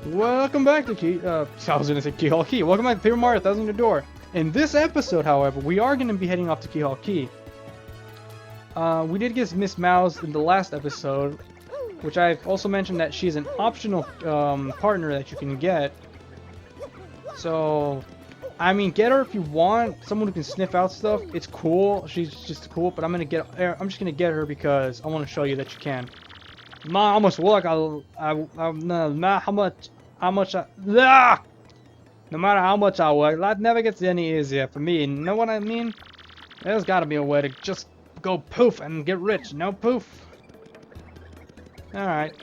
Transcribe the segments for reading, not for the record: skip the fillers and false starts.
Welcome back to I was gonna say Key Hall Key. Welcome back to Paper Mario Thousand Year Door. In this episode, however, we are gonna be heading off to Key Hall Key. We did get Miss Mouse in the last episode, which I've also mentioned that she's an optional partner that you can get. So, I mean, get her if you want. Someone who can sniff out stuff. It's cool. She's just cool. But I'm just gonna get her because I want to show you that you can. How much work no matter how much no matter how much I work, life never gets any easier for me. You know what I mean? There's gotta be a way to just go poof and get rich. No poof. Alright.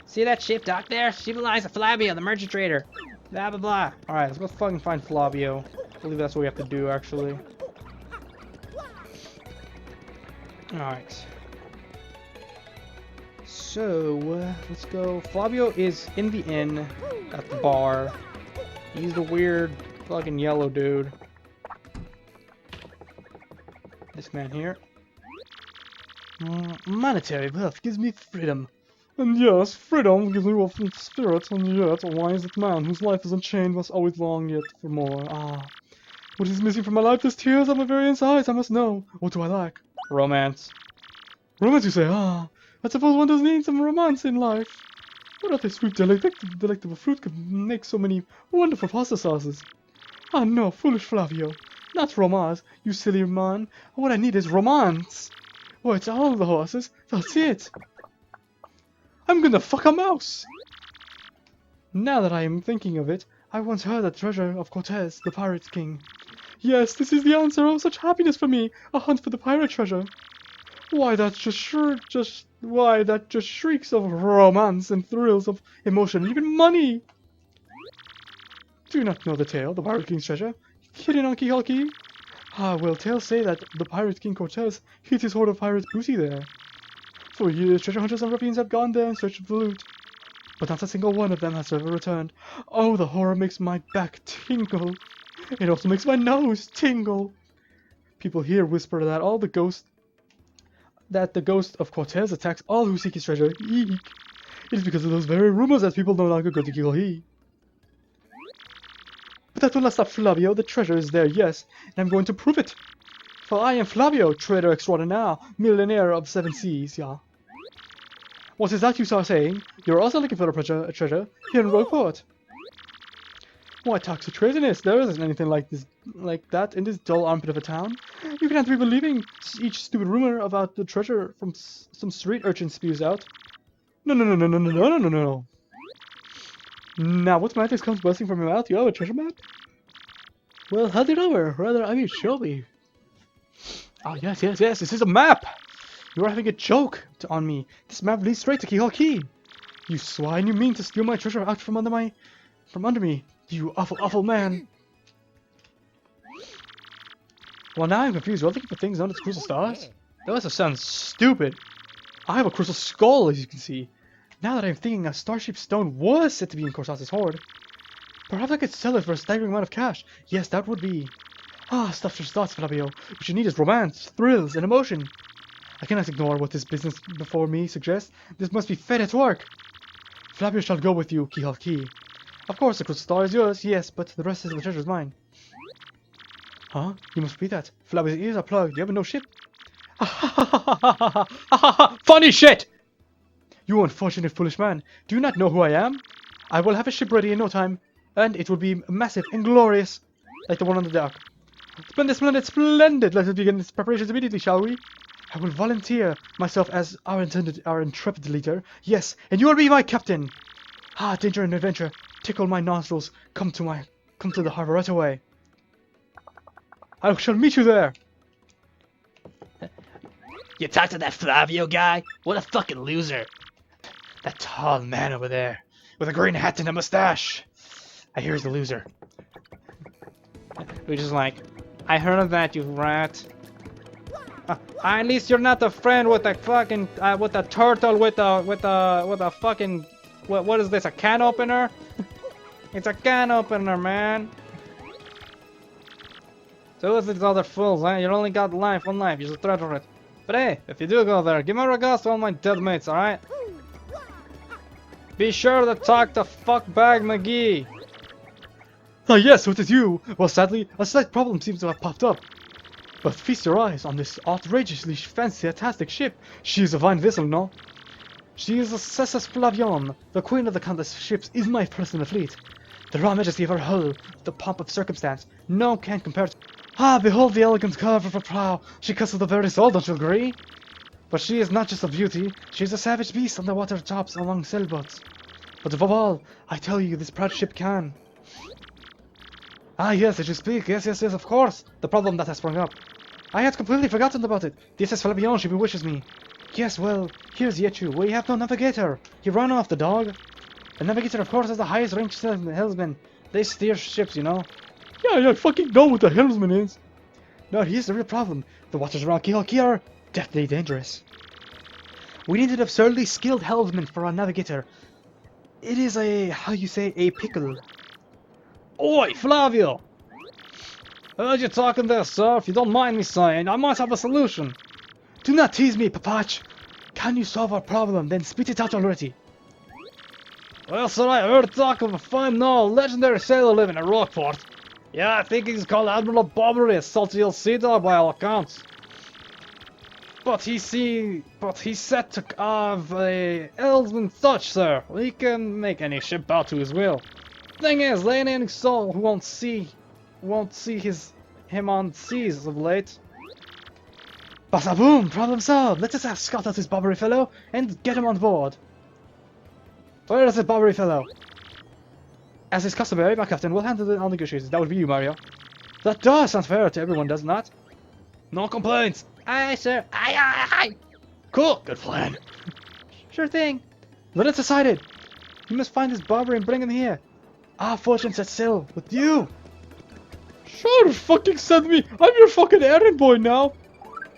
See that ship dock there? She belongs to Flavio, the merchant trader. Blah blah blah. Alright, let's go fucking find Flavio. I believe that's what we have to do actually. Alright. So, let's go. Flavio is in the inn at the bar. He's the weird fucking yellow dude. This man here. Monetary wealth gives me freedom. And yes, freedom gives me wealth and spirit, and yet a wise man whose life is unchained must always long yet for more. What is missing from my life? There's tears on my very insides, I must know. What do I lack? Romance. Romance, you say? I suppose one does need some romance in life. What other sweet, delectable fruit could make so many wonderful pasta sauces? Ah no, foolish Flavio. Not romance, you silly man. What I need is romance. Oh, it's all the horses. That's it. I'm gonna fuck a mouse. Now that I am thinking of it, I once heard the treasure of Cortez, the pirate king. Yes, this is the answer. Oh, such happiness for me. A hunt for the pirate treasure. Why, that just shrieks of romance and thrills of emotion, and even money. Do you not know the tale, the Pirate King's treasure, hidden on Key Hall Key? Well, tales say that the Pirate King Cortez hid his hoard of pirate booty there. For years, treasure hunters and ruffians have gone there in search of the loot, but not a single one of them has ever returned. Oh, the horror makes my back tingle. It also makes my nose tingle. People here whisper that the ghost of Cortez attacks all who seek his treasure. Eek. It is because of those very rumors that people no longer go to Key Hall Key. But that will not stop Flavio. The treasure is there, yes, and I'm going to prove it. For I am Flavio, trader extraordinaire, millionaire of 7 seas, yeah. What is that you are saying? You're also looking for a treasure here in Rogueport. Why, toxic craziness? There isn't anything like that in this dull armpit of a town. You can't be believing each stupid rumor about the treasure from some street urchin spews out. No. Now, what magic comes bursting from your mouth? You have a treasure map? Well, hand it over. Rather, I mean, show me. Oh, yes, this is a map! You are having a joke on me. This map leads straight to Key Hall Key. You swine, you mean to steal my treasure out from under me. You awful man. Well, now I'm confused. You're looking for things known as crystal stars? That also sounds stupid. I have a crystal skull, as you can see. Now that I'm thinking, a star-shaped stone was said to be in Corsa's hoard. Perhaps I could sell it for a staggering amount of cash. Yes, that would be. Stuff your thoughts, Flavio. What you need is romance, thrills, and emotion. I cannot ignore what this business before me suggests. This must be fed at work. Flavio shall go with you, Key Hall Key. Of course, the crystal star is yours, yes, but the rest of the treasure is mine. Huh? You must be that. Flavio's ears are plugged. You have no ship. Funny shit! You unfortunate foolish man. Do you not know who I am? I will have a ship ready in no time, and it will be massive and glorious, like the one on the dock. Splendid! Let us begin its preparations immediately, shall we? I will volunteer myself as our intrepid leader. Yes, and you will be my captain. Danger and adventure. Tickle my nostrils. Come to the harbor right away. I shall meet you there. You talked to that Flavio guy? What a fucking loser. That tall man over there, with a green hat and a mustache. I hear he's the loser. Which is like, I heard of that, you rat. At least you're not a friend with a fucking, with a turtle with a fucking, what is this, a can opener? It's a can opener, man. So who's these other fools, huh? You only got one life, you should treasure it. But hey, if you do go there, give my regards to all my dead mates, alright? Be sure to talk to Fuckbag McGee. Ah yes, it is you! Well sadly, a slight problem seems to have popped up. But feast your eyes on this outrageously fantastic ship. She is a fine vessel, no? She is a Cessus Flavion. The queen of the countless ships is my personal fleet. The raw majesty of her hull, the pomp of circumstance, no one can compare to. Ah, behold the elegant curve of her prow. She cusses the very soul, don't you agree? But she is not just a beauty, she is a savage beast on the water tops among sailboats. But above all, I tell you, this proud ship can. Ah, yes, as you speak, yes, of course, the problem that has sprung up. I had completely forgotten about it. This is Flavion, she bewitches me. Yes, well, here's the issue. We have no navigator. He ran off, the dog. The navigator, of course, is the highest ranked helmsman. They steer ships, you know. Yeah, I fucking know what the helmsman is. Now, here's the real problem. The waters around Key are deathly dangerous. We need an absurdly skilled helmsman for our navigator. It is a, how you say, a pickle. Oi, Flavio! Heard you talking there, sir. If you don't mind me saying, I might have a solution. Do not tease me, Papach. Can you solve our problem? Then spit it out already. Well, sir, I heard talk of a fine, legendary sailor living in Rockport. Yeah, I think he's called Admiral Bobbery, a salty old sea dog by all accounts. But he's set to have a helmsman such, sir. He can make any ship bow to his will. Thing is, there ain't any soul who won't see him on seas of late. Basa boom! Problem solved! Let us scout out this Bobbery fellow and get him on board. Where is the Bobbery fellow? As is customary, my captain will handle the negotiations. That would be you, Mario. That does sound fair to everyone, does not? No complaints. Aye, sir. Aye. Cool. Good plan. Sure thing. Let it decided. You must find this Bobbery and bring him here. Our fortune set sail with you. Sure, fucking send me. I'm your fucking errand boy now.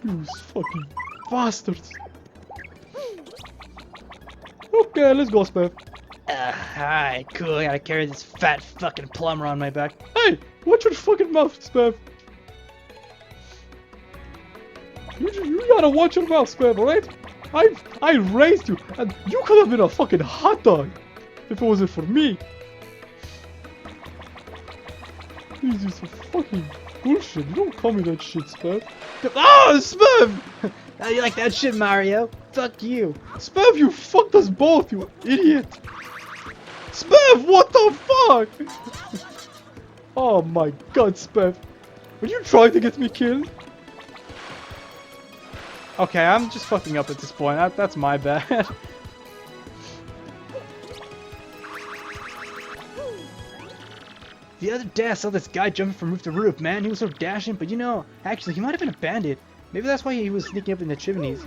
You fucking bastards. Okay, let's go, Spev. Hi, cool. I gotta carry this fat fucking plumber on my back. Hey, watch your fucking mouth, Spev. You gotta watch your mouth, Spev, alright? I raised you, and you could have been a fucking hot dog if it wasn't for me. This is fucking bullshit. You don't call me that shit, Spev. Oh, Spev! How you like that shit, Mario? Fuck you. Spev, you fucked us both, you idiot. Spev, what the fuck? Oh my god, Spev. Are you trying to get me killed? Okay, I'm just fucking up at this point. That's my bad. The other day I saw this guy jumping from roof to roof, man. He was so dashing, but you know, actually, he might have been a bandit. Maybe that's why he was sneaking up in the chimneys.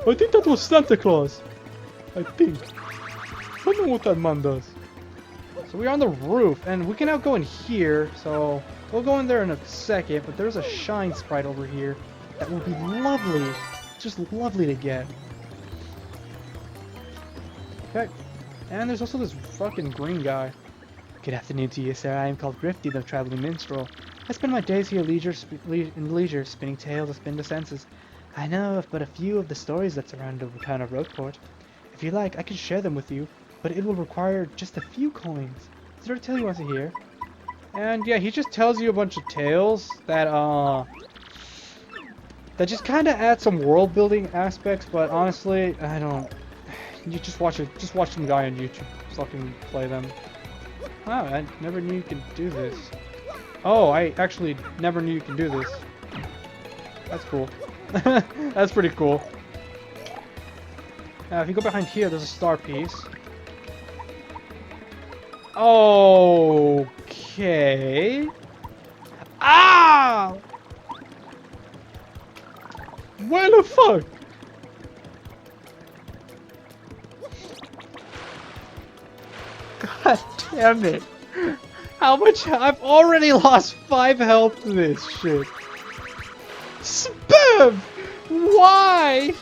I think that was Santa Claus. I think. I don't know what that man does. So we're on the roof, and we can now go in here, so we'll go in there in a second, but there's a shine sprite over here that will be lovely. Just lovely to get. Okay. And there's also this fucking green guy. Good afternoon to you, sir. I am called Grifty, the traveling minstrel. I spend my days here in leisure, spinning tales to spin the senses. I know of but a few of the stories that surround the town of Roadport. If you like, I can share them with you, but it will require just a few coins. Is there a tale you want to hear? And yeah, he just tells you a bunch of tales that just kind of add some world building aspects, but honestly, I don't. You just watch some guy on YouTube fucking play them. Oh, I never knew you could do this. Oh, I actually never knew you could do this. That's cool. That's pretty cool. Now, if you go behind here, there's a star piece. Okay. Ah! What the fuck? God damn it. How much? I've already lost 5 health to this shit. Spam! Why?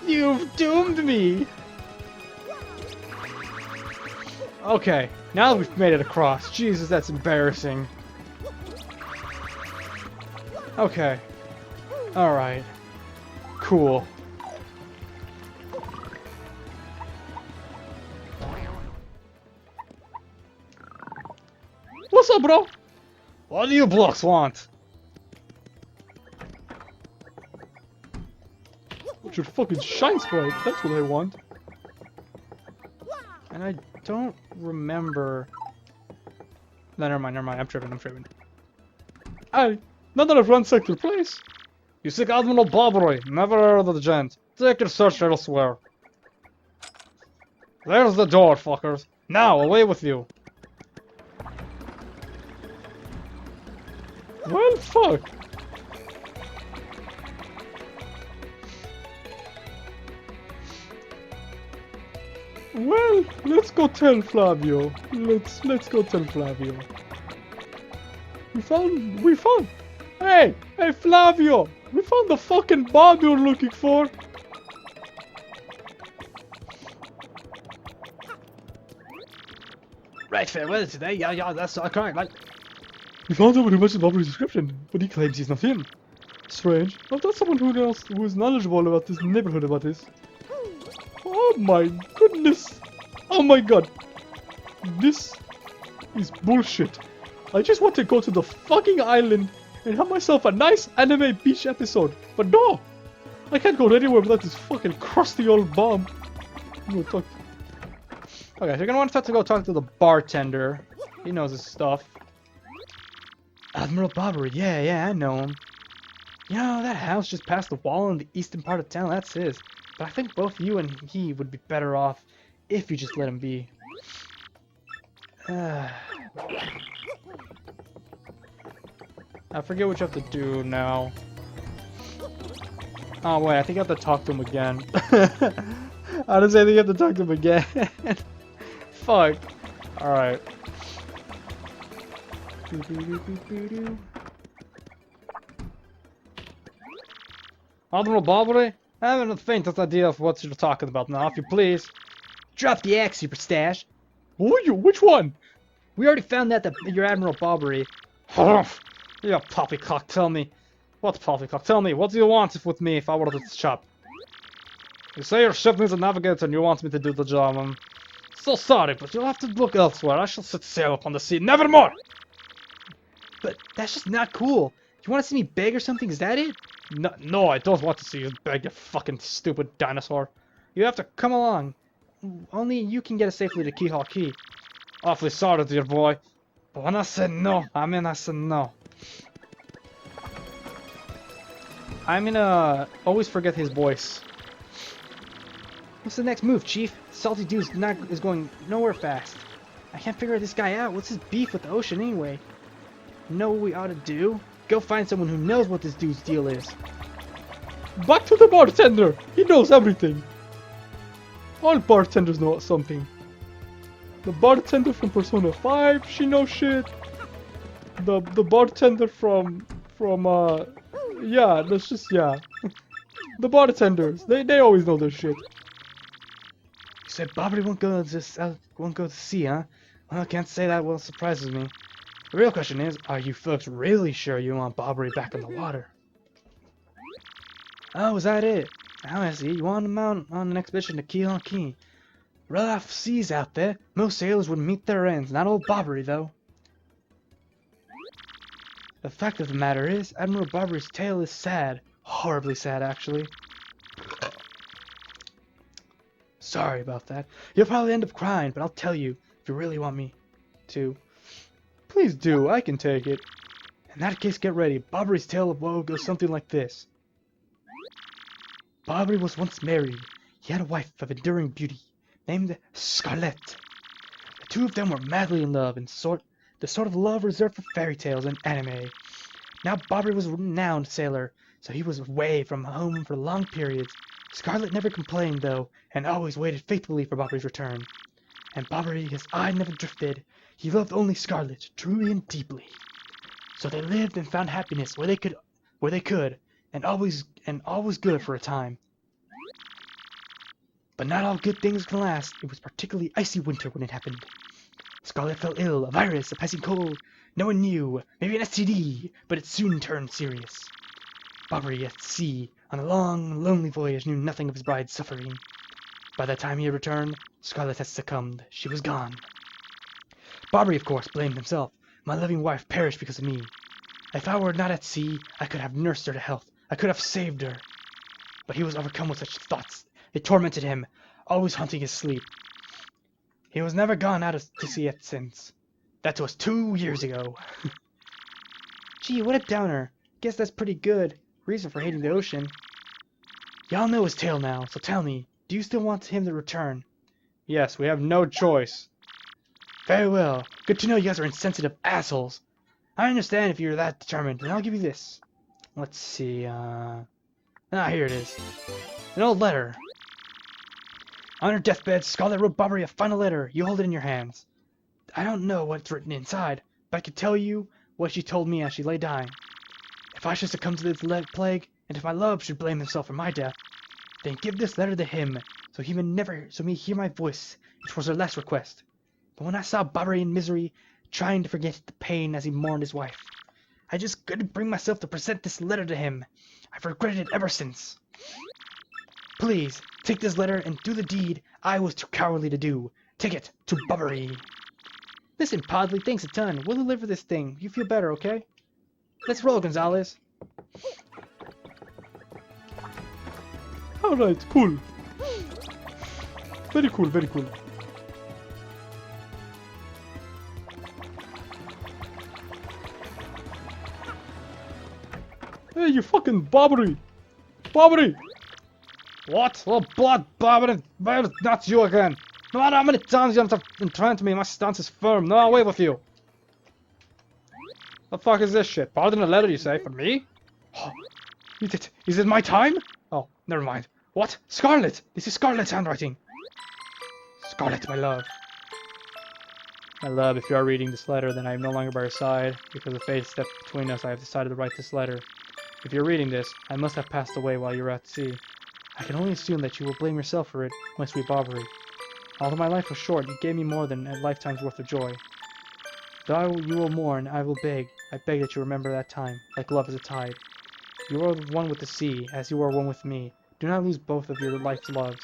You've doomed me. Okay, now that we've made it across. Jesus, that's embarrassing. Okay. Alright. Cool. what's up, bro? What do you blocks want? What's your fucking shine sprite? That's what I want. And I don't remember... No, never mind, I'm tripping. Aye, now that I've ransacked your place. You seek Admiral Bobbery, never heard of the gent. Take your search elsewhere. There's the door, fuckers. Now, away with you. Well, fuck. Well, let's go tell Flavio. Let's go tell Flavio. We found. Hey, Flavio! We found the fucking bomb you're looking for. Right, farewell today. Yeah, that's correct, like. We found someone who matches Bobby's description, but he claims he's not him. Strange. I've got someone who is knowledgeable about this neighborhood about this. Oh my goodness! Oh my god! This is bullshit. I just want to go to the fucking island and have myself a nice anime beach episode. But no! I can't go anywhere without this fucking crusty old bomb. I'm gonna talk. Okay, so you're gonna want to go talk to the bartender. He knows his stuff. Admiral Bobbery, yeah, I know him. You know, that house just past the wall in the eastern part of town, that's his. But I think both you and he would be better off if you just let him be. I forget what you have to do now. Oh wait, I think you have to talk to him again. Honestly, I think you have to talk to him again. Fuck. Alright. Admiral Bobbery? I haven't the faintest idea of what you're talking about now, if you please. Drop the axe, Super Stash. Who are you? Which one? We already found that you're Admiral Bobbery. You poppycock, tell me. What poppycock? Tell me, what do you want with me if I were to shop? You say your ship needs a navigator and you want me to do the job. I'm so sorry, but you'll have to look elsewhere. I shall set sail upon the sea, nevermore! But that's just not cool. You want to see me beg or something? Is that it? No, I don't want to see you beg, you fucking stupid dinosaur. You have to come along. Only you can get us safely to Keyhawk Key. Awfully sorry, dear boy. But when I said no, I mean I said no. I'm gonna always forget his voice. What's the next move, Chief? Salty Dude's is going nowhere fast. I can't figure this guy out. What's his beef with the ocean anyway? You know what we ought to do? Go find someone who knows what this dude's deal is. Back to the bartender! He knows everything! All bartenders know something. The bartender from Persona 5, she knows shit. The bartender from yeah, that's just, yeah. The bartenders, they always know their shit. You said Bobby won't go to sea, huh? Well, I can't say that. Well, it surprises me. The real question is, are you folks really sure you want Bobbery back in the water? Oh, is that it? Now I see. You want him out on an expedition to Keyhawk Key. Rough seas out there. Most sailors would meet their ends. Not old Bobbery, though. The fact of the matter is, Admiral Bobbery's tale is sad. Horribly sad, actually. Sorry about that. You'll probably end up crying, but I'll tell you if you really want me to. Please do, I can take it. In that case, get ready. Bobbery's tale of woe goes something like this. Bobbery was once married. He had a wife of enduring beauty, named Scarlett. The two of them were madly in love, and the sort of love reserved for fairy tales and anime. Now Bobbery was a renowned sailor, so he was away from home for long periods. Scarlett never complained, though, and always waited faithfully for Bobbery's return. And Bobbery, his eye never drifted. He loved only Scarlett, truly and deeply. So they lived and found happiness where they could, and all was good for a time. But not all good things can last. It was particularly icy winter when it happened. Scarlett fell ill, a virus, a passing cold. No one knew, maybe an STD, but it soon turned serious. Bobbery at sea, on a long, lonely voyage, knew nothing of his bride's suffering. By the time he returned, Scarlett had succumbed. She was gone. Bobbery, of course, blamed himself. My loving wife perished because of me. If I were not at sea, I could have nursed her to health. I could have saved her. But he was overcome with such thoughts. They tormented him, always haunting his sleep. He was never gone out to sea yet since. That was 2 years ago. Gee, what a downer. Guess that's pretty good reason for hating the ocean. Y'all know his tale now, so tell me, do you still want him to return? Yes, we have no choice. Very well. Good to know you guys are insensitive assholes. I understand if you're that determined, and I'll give you this. Let's see, here it is. An old letter. On her deathbed, Scarlet wrote Bobbery a final letter. You hold it in your hands. I don't know what's written inside, but I can tell you what she told me as she lay dying. If I should succumb to this plague, and if my love should blame himself for my death, then give this letter to him, so he may hear my voice. It was her last request. But when I saw Bobbery in misery, trying to forget the pain as he mourned his wife, I just couldn't bring myself to present this letter to him. I've regretted it ever since. Please, take this letter and do the deed I was too cowardly to do. Take it to Bobbery. Listen, Podley, thanks a ton. We'll deliver this thing. You feel better, okay? Let's roll, Gonzalez. Alright, cool. Very cool, very cool. Hey, you fucking Bobbery! Bobbery! What? Oh, blood, Bobbin, not you again. No matter how many times you have been trying to me, my stance is firm. No way with you. The fuck is this shit? Pardon a letter, you say? For me? Oh, is it my time? Oh, never mind. What? Scarlet! This is Scarlet's handwriting. Scarlet, my love. My love, if you are reading this letter, then I am no longer by your side. Because of fate stepped between us, I have decided to write this letter. If you're reading this, I must have passed away while you were at sea. I can only assume that you will blame yourself for it, my sweet Bobbery. Although my life was short, you gave me more than a lifetime's worth of joy. Though you will mourn, I beg that you remember that time, like love is a tide. You are one with the sea, as you are one with me. Do not lose both of your life's loves.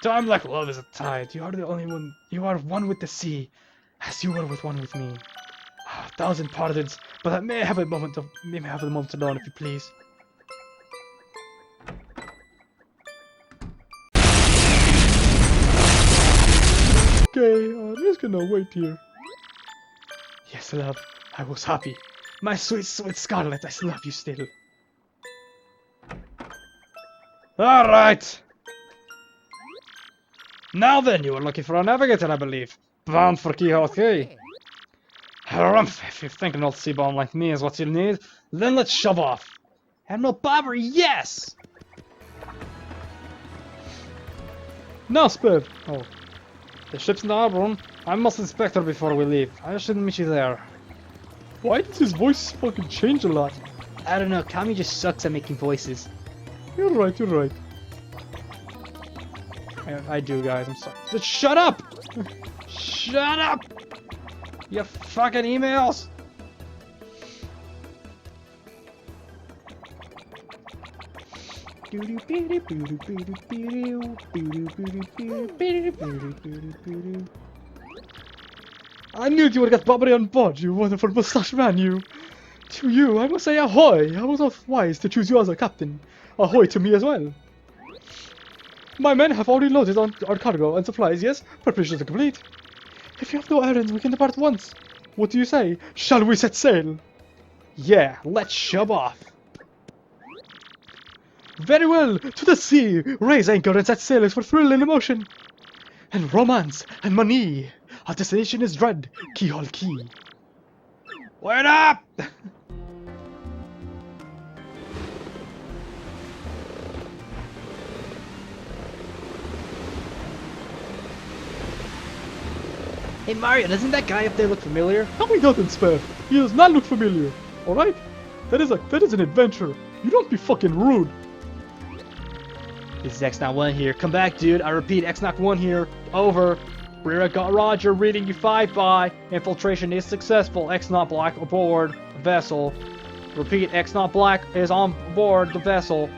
Time like love is a tide. You are the only one. You are one with the sea, as you were with one with me. Ah, 1,000 pardons, but I may have a moment to learn, if you please. Okay, I'm just gonna wait here. Yes, love, I was happy. My sweet, sweet Scarlet, I love you still. Alright! Now then, you were looking for a navigator, I believe. Bound for Keyhole Key. Harumph, if you think an old sea-bomb like me is what you need, then let's shove off. Admiral Bobbery, yes! Now, Spiv. Oh. The ship's in the harbor room. I must inspect her before we leave. I shouldn't meet you there. Why does his voice fucking change a lot? I don't know, Kami just sucks at making voices. You're right, you're right. I do, guys. I'm sorry. Just shut up! Shut up! You fucking emails! I knew you would get Bobbery on board, you wonderful mustache man, you. To you, I must say ahoy. I was not wise to choose you as a captain. Ahoy to me as well. My men have already loaded on our cargo and supplies, yes? Preparations are complete. If you have no errands, we can depart at once. What do you say? Shall we set sail? Yeah, let's shove off. Very well, to the sea. Raise anchor and set sailors for thrill and emotion. And romance and money. Our destination is dread. Keyhole Key. Wait up! Hey Mario, doesn't that guy up there look familiar? No, he doesn't, Spare. He does not look familiar. Alright? That is an adventure. You don't be fucking rude. This is X-Not1 here. Come back, dude. I repeat, X-Not1 here. Over. We're got Roger reading you 5-by. Infiltration is successful. X-Not Black aboard the vessel. Repeat, X-Not Black is on board the vessel.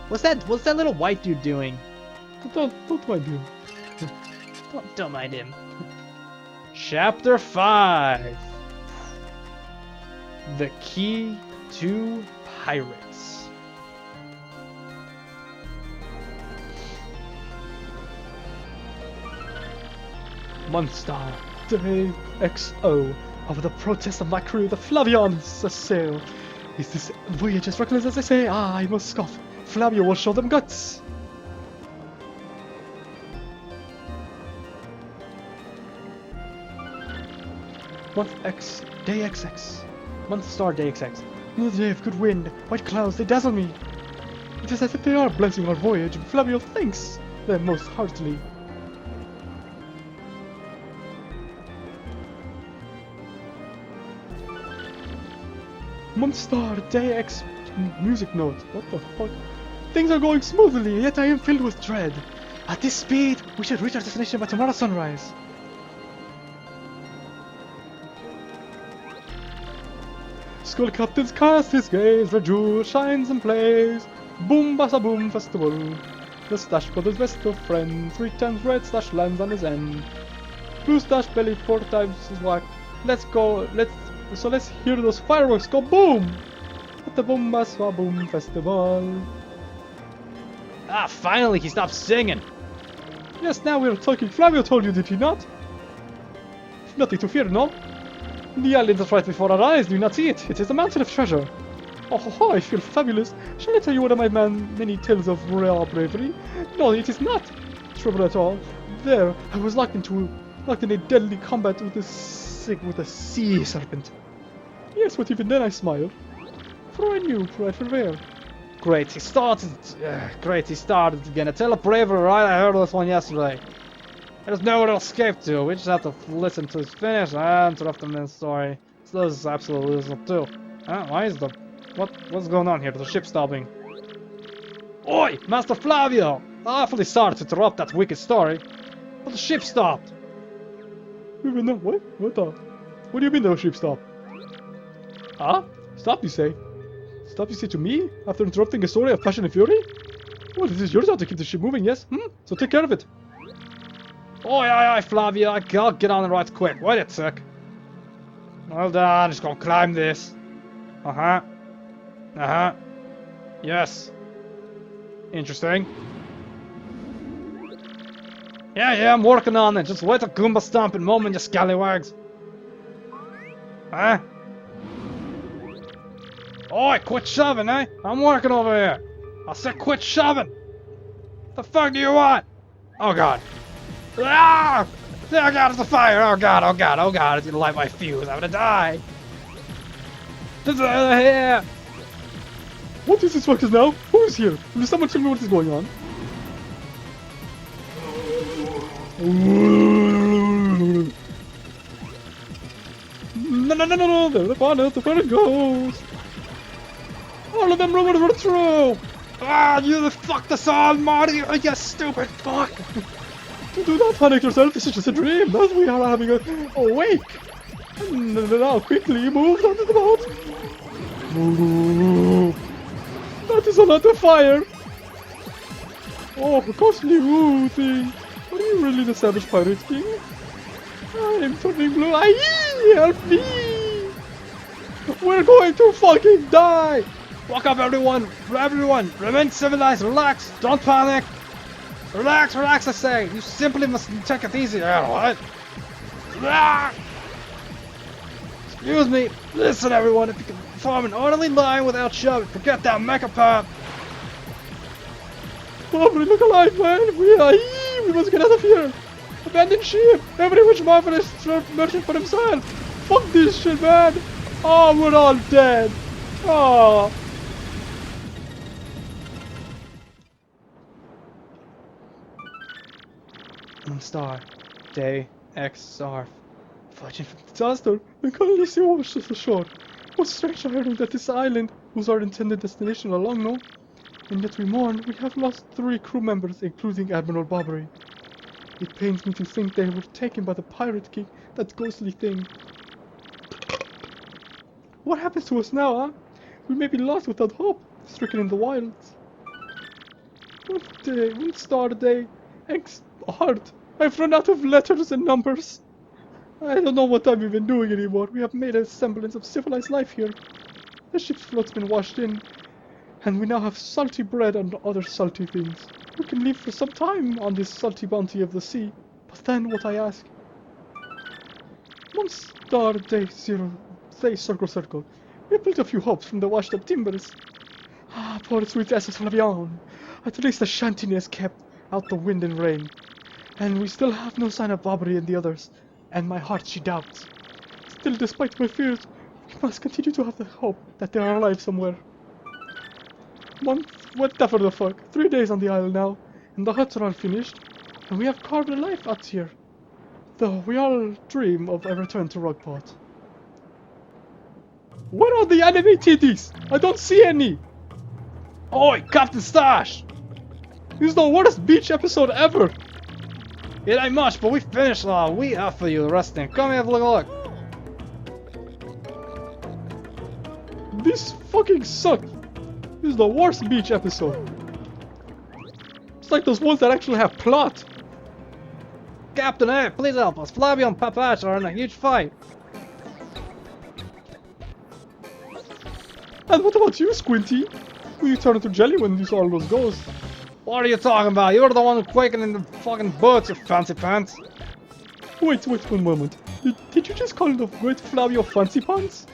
What's that little white dude doing? Don't mind him. Don't mind him. Chapter 5. The Key to Pirates. Monster Day XO. Over the protest of my crew, the Flavians sail. Is this voyage as reckless as they say? Ah, I must scoff. Flavio will show them guts. Month X, Day XX. Month Star Day XX. Another day of good wind, white clouds, they dazzle me. It is as if they are blessing our voyage, and Flavio thanks them most heartily. Month Star Day X music note. What the fuck? Things are going smoothly, yet I am filled with dread. At this speed, we should reach our destination by tomorrow sunrise. Skull captains cast his gaze, red jewel shines and plays. Boom bassa boom festival. The Stash brothers best of friends, 3 times red Stash lands on his end. Blue Stash belly 4 times his whack. Let's hear those fireworks go boom! At the boom bassa boom festival. Ah, finally he stopped singing. Yes, now we are talking. Flavio told you, did he not? Nothing to fear, no? The island is right before our eyes, do you not see it? It is a mountain of treasure. Oh ho ho, I feel fabulous. Shall I tell you one of my many tales of royal bravery? No, it is not trouble at all. There, I was locked in a deadly combat with a sea serpent. Yes, but even then I smiled. For I knew right from where. Great, he started again. A tale of bravery, right? I heard this one yesterday. There's nowhere to escape to. We just have to listen to his finish and interrupt him in the story. So this is absolutely losing too. Why is what's going on here? The ship stopping. Oi, Master Flavio! Awfully sorry to interrupt that wicked story, but the ship stopped. Wait, no, what? What do you mean the ship stopped? Huh? Stop, you say? Stop, you say to me? After interrupting a story of passion and fury? Well, this is your job to keep the ship moving, yes? So take care of it. Oi, Flavio, I'll get on it right quick. Wait a sec. Hold on, just gonna climb this. Yes. Interesting. Yeah, I'm working on it. Just wait a Goomba stomping moment, you scallywags. Huh? Oi, quit shoving, eh? I'm working over here. I said quit shoving. The fuck do you want? Oh god. Ah! Oh god, it's a fire! Oh god, it's gonna light my fuse, I'm gonna die! Here! What is this ruckus now? Who is here? Will someone tell me what is going on? No, the fire goes! All of them rumors were true! Ah, you fucked us all, Marty! You stupid fuck! Do not panic yourself, this is just a dream, as we are having a wake! And now quickly move onto the boat! Ooh, that is a lot of fire! Oh, costly woo thing! Are you really the savage pirate king? I am turning blue, help me! We're going to fucking die! Walk up, everyone, remain civilized, relax, don't panic! Relax, I say! You simply must take it easy, what? Ah! Excuse me, listen everyone, if you can form an orderly line without shoving, forget that mecha pop! Aubrey, look alive, man! We must get out of here! Abandon ship! Every which Marvin is merchant for himself! Fuck this shit, man! Oh, we're all dead! Oh! Star, Day, X, Star. Fighting from disaster, and currently sea washed us ashore. What strange irony that this island was our intended destination all along, no? And yet we mourn, we have lost 3 crew members, including Admiral Bobbery. It pains me to think they were taken by the Pirate King, that ghostly thing. What happens to us now, huh? We may be lost without hope, stricken in the wilds. One star day, X heart, I've run out of letters and numbers. I don't know what I'm even doing anymore. We have made a semblance of civilized life here. The ship's float's been washed in, and we now have salty bread and other salty things. We can live for some time on this salty bounty of the sea. But then what I ask? One star day zero, day circle circle. We built a few hopes from the washed up timbers. Ah, poor sweet SS Flavion. At least the shantiness kept out the wind and rain. And we still have no sign of Bobbery and the others, and my heart she doubts. Still, despite my fears, we must continue to have the hope that they are alive somewhere. Month, whatever the fuck, 3 days on the isle now, and the huts are all finished, and we have carved a life out here. Though we all dream of a return to Rockport. Where are the anime titties? I don't see any! Oi, Captain Stash! This is the worst beach episode ever! It ain't much, but we finished now. We offer you resting. Come here, have a look. This fucking sucks! This is the worst beach episode. It's like those ones that actually have plot. Captain, hey, please help us. Flavio and Papach are in a huge fight. And what about you, Squinty? You turn into jelly when you saw all those ghosts. What are you talking about? You're the one who quaking in the fucking boots, you fancy pants. Wait one moment. Did you just call the great Flavio Fancy Pants?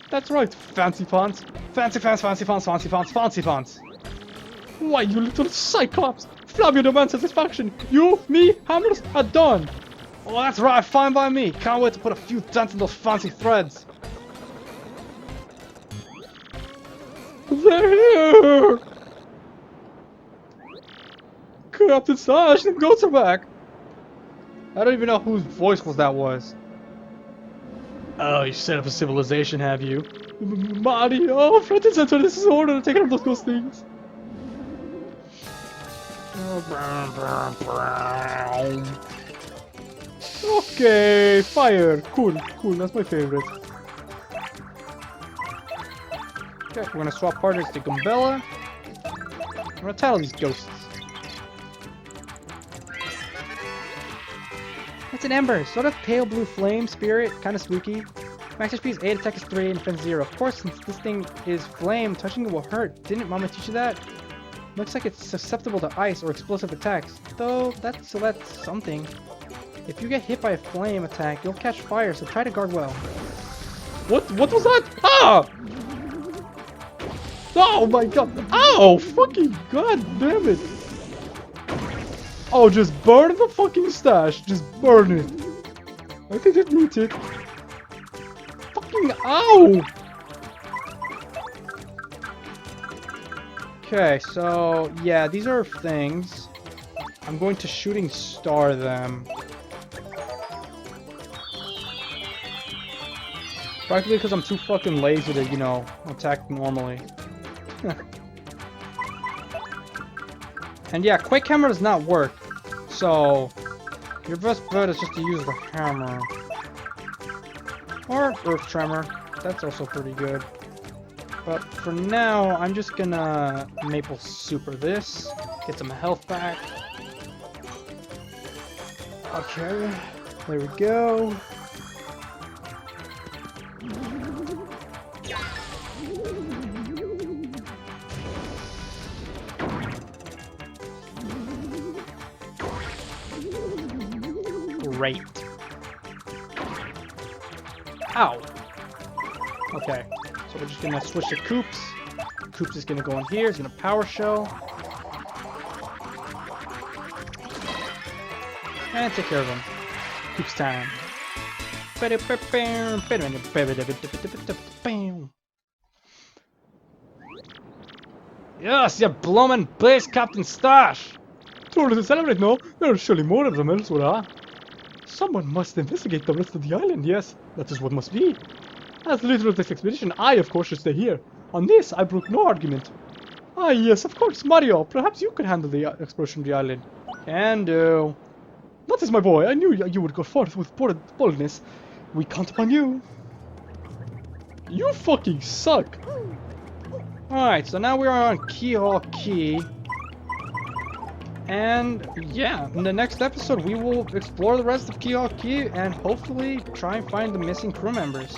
That's right, Fancy Pants. Fancy pants, fancy pants, fancy pants, fancy pants. Why, you little cyclops! Flavio demands satisfaction. You, me, Hammers, are done. Oh, that's right, fine by me. Can't wait to put a few dents in those fancy threads. They're here! Captain Stash, the goats are back! I don't even know whose voice that was. Oh, you set up a civilization, have you? Mario, front and center, this is order to take out those ghost things. Okay, fire. Cool, that's my favorite. Okay, we're gonna swap partners to Gumbella. I'm gonna tattle these ghosts. It's an ember, sort of pale blue flame, spirit, kind of spooky. Max HP is 8, attack is 3, and defense 0. Of course, since this thing is flame, touching it will hurt. Didn't Mama teach you that? Looks like it's susceptible to ice or explosive attacks. Though, that's something. If you get hit by a flame attack, you'll catch fire, so try to guard well. What was that? Ah! Oh my god! Ow! Fucking god damn it! Oh, just burn the fucking stash. Just burn it. I think it needs it. Fucking ow! Okay, so yeah, these are things. I'm going to shooting star them. Practically because I'm too fucking lazy to, you know, attack normally. And yeah, Quake Hammer does not work. So your best bet is just to use the hammer. Or Earth Tremor. That's also pretty good. But for now, I'm just gonna Maple Super this. Get some health back. Okay. There we go. Great. Ow. Okay, so we're just gonna switch to Coops. Coops is gonna go in here, he's gonna Power Shell. And take care of him. Coops time. Yes, you bloomin' base Captain Stash! Told us to celebrate, no? There are surely more of them elsewhere. Someone must investigate the rest of the island, yes. That is what must be. As the leader of this expedition, I, of course, should stay here. On this, I brook no argument. Ah, yes, of course, Mario. Perhaps you could handle the exploration of the island. Can do. That is my boy. I knew you would go forth with boldness. We count upon you. You fucking suck. Alright, so now we are on Keyhole Key. And yeah, in the next episode, we will explore the rest of Key and hopefully try and find the missing crew members.